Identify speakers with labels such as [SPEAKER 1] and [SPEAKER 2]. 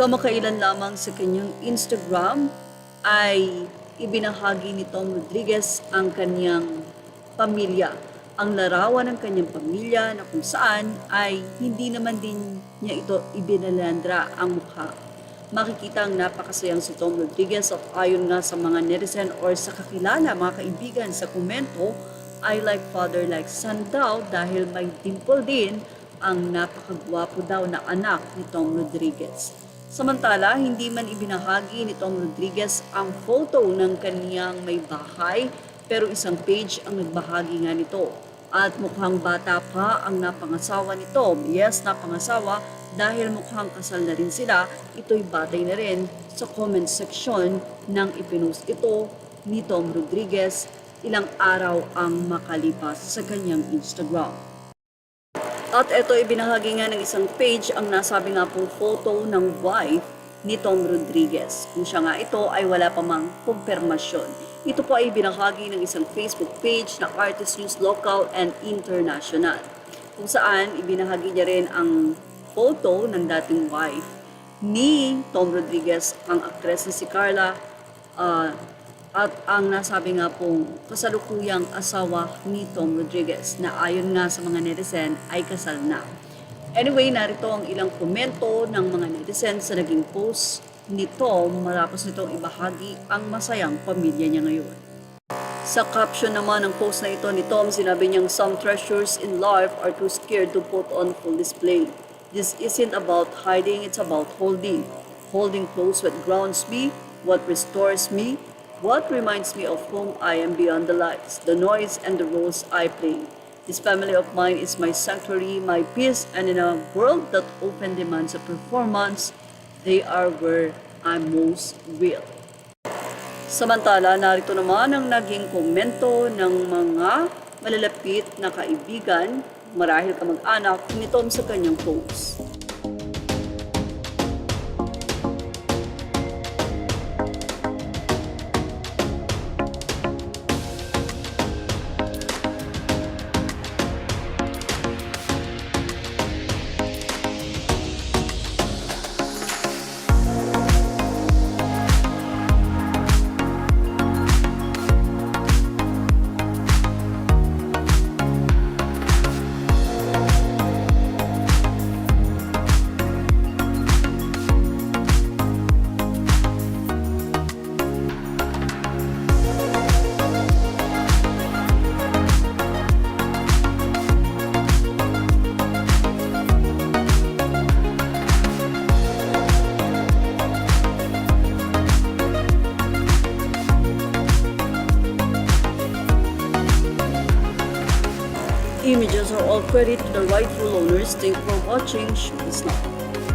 [SPEAKER 1] Kamakailan lamang sa kanyang Instagram ay ibinahagi ni Tom Rodriguez ang kanyang pamilya. Ang larawan ng kanyang pamilya na kung saan ay hindi naman din niya ito ibinalandra ang mukha. Makikita ang napakasayang si Tom Rodriguez at ayon nga sa mga netizen or sa kakilala mga kaibigan sa komento, I like father like son daw dahil may dimple din ang napakagwapo daw na anak ni Tom Rodriguez. Samantala, hindi man ibinahagi ni Tom Rodriguez ang photo ng kaniyang may bahay pero isang page ang nagbahagi nga nito. At mukhang bata pa ang napangasawa ni Tom. Yes, napangasawa dahil mukhang kasal na rin sila. Ito'y batay na rin sa comment section nang ipinost ito ni Tom Rodriguez ilang araw ang makalipas sa kanyang Instagram. At ito ibinahagi nga ng isang page ang nasabi nga pong photo ng wife ni Tom Rodriguez. Kung siya nga ito ay wala pa mang kumpirmasyon. Ito po ay binahagi ng isang Facebook page na Artist News Local and International. Kung saan ibinahagi niya rin ang photo ng dating wife ni Tom Rodriguez, ang aktres na si Carla, at ang nasabi nga pong kasalukuyang asawa ni Tom Rodriguez na ayon nga sa mga netizen ay kasal na. Anyway, narito ang ilang komento ng mga netizen sa naging post ni Tom matapos nitong ibahagi ang masayang pamilya niya ngayon. Sa caption naman ng post na ito ni Tom, sinabi niyang some treasures in life are too scared to put on full display. This isn't about hiding, it's about holding. Holding close what grounds me, what restores me, what reminds me of whom I am beyond the lights, the noise, and the roles I play. This family of mine is my sanctuary, my peace, and in a world that often demands a performance, they are where I'm most real. Samantala, narito naman ang naging komento ng mga malalapit na kaibigan, marahil kamag-anak ni Tom sa kanyang post. Images are all credit to the rightful owners. Thank you for watching. Showbiz Now.